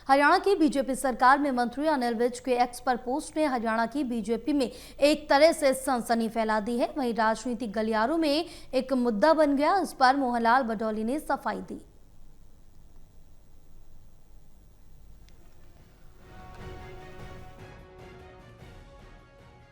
हरियाणा की बीजेपी सरकार में मंत्री अनिल विज के एक्स पर पोस्ट ने हरियाणा की बीजेपी में एक तरह से सनसनी फैला दी है। वहीं राजनीतिक गलियारों में एक मुद्दा बन गया। इस पर मोहनलाल बडौली ने सफाई दी।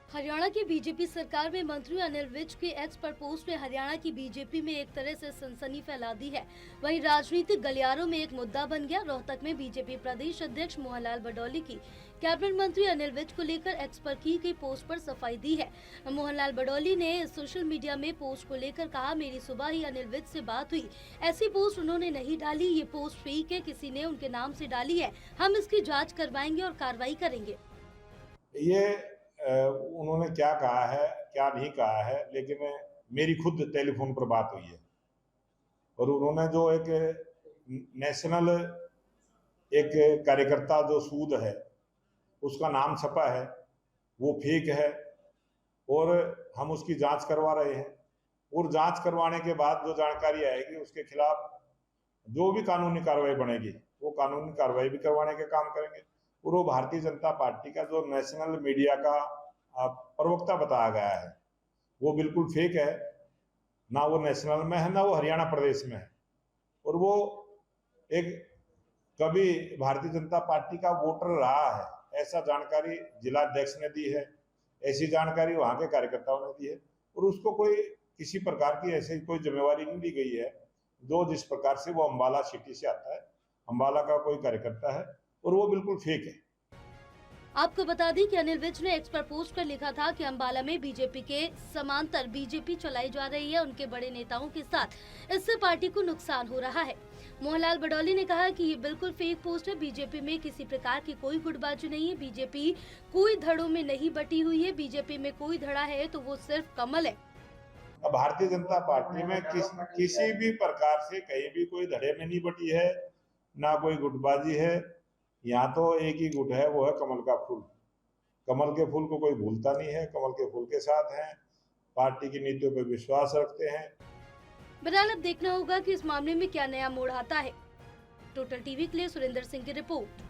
हरियाणा की बीजेपी सरकार में मंत्री अनिल विज के एक्स पर पोस्ट ने हरियाणा की बीजेपी में एक तरह से सनसनी फैला दी है। वहीं राजनीतिक गलियारों में एक मुद्दा बन गया। रोहतक में बीजेपी प्रदेश अध्यक्ष मोहनलाल बडौली की कैबिनेट मंत्री अनिल विज को लेकर एक्स पर की गई पोस्ट पर सफाई दी है। मोहनलाल बडौली ने सोशल मीडिया में पोस्ट को लेकर कहा, मेरी सुबह ही अनिल विज से बात हुई, ऐसी पोस्ट उन्होंने नहीं डाली, ये पोस्ट फेक है, किसी ने उनके नाम से डाली है, हम इसकी जाँच करवाएंगे और कार्रवाई करेंगे। ये उन्होंने क्या कहा है क्या नहीं कहा है, लेकिन मेरी खुद टेलीफोन पर बात हुई है और उन्होंने जो एक नेशनल एक कार्यकर्ता जो सूद है उसका नाम छपा है वो फेक है और हम उसकी जांच करवा रहे हैं और जांच करवाने के बाद जो जानकारी आएगी उसके खिलाफ जो भी कानूनी कार्रवाई बनेगी वो कानूनी कार्रवाई भी करवाने के काम करेंगे। और वो भारतीय जनता पार्टी का जो नेशनल मीडिया का प्रवक्ता बताया गया है वो बिल्कुल फेक है। ना वो नेशनल में है ना वो हरियाणा प्रदेश में है और वो एक कभी भारतीय जनता पार्टी का वोटर रहा है ऐसा जानकारी जिला अध्यक्ष ने दी है, ऐसी जानकारी वहां के कार्यकर्ताओं ने दी है और उसको कोई किसी प्रकार की ऐसी कोई जिम्मेवारी नहीं दी गई है। जो जिस प्रकार से वो अंबाला सिटी से आता है, अंबाला का कोई कार्यकर्ता है और वो बिल्कुल फेक है। आपको बता दें कि अनिल विज ने एक्स पर पोस्ट कर लिखा था कि अंबाला में बीजेपी के समांतर बीजेपी चलाई जा रही है, उनके बड़े नेताओं के साथ, इससे पार्टी को नुकसान हो रहा है। मोहनलाल बडौली ने कहा कि ये बिल्कुल फेक पोस्ट है, बीजेपी में किसी प्रकार की कोई गुटबाजी नहीं है, बीजेपी कोई धड़ों में नहीं बटी हुई है, बीजेपी में कोई धड़ा है तो वो सिर्फ कमल है। भारतीय जनता पार्टी में किसी भी प्रकार से कहीं भी कोई धड़े में नहीं बटी है, ना कोई गुटबाजी है। यहाँ तो एक ही गुट है, वो है कमल का फूल। कमल के फूल को कोई भूलता नहीं है, कमल के फूल के साथ हैं, पार्टी की नीतियों पर विश्वास रखते हैं। बहरहाल अब देखना होगा कि इस मामले में क्या नया मोड़ आता है। टोटल टीवी के लिए सुरेंद्र सिंह की रिपोर्ट।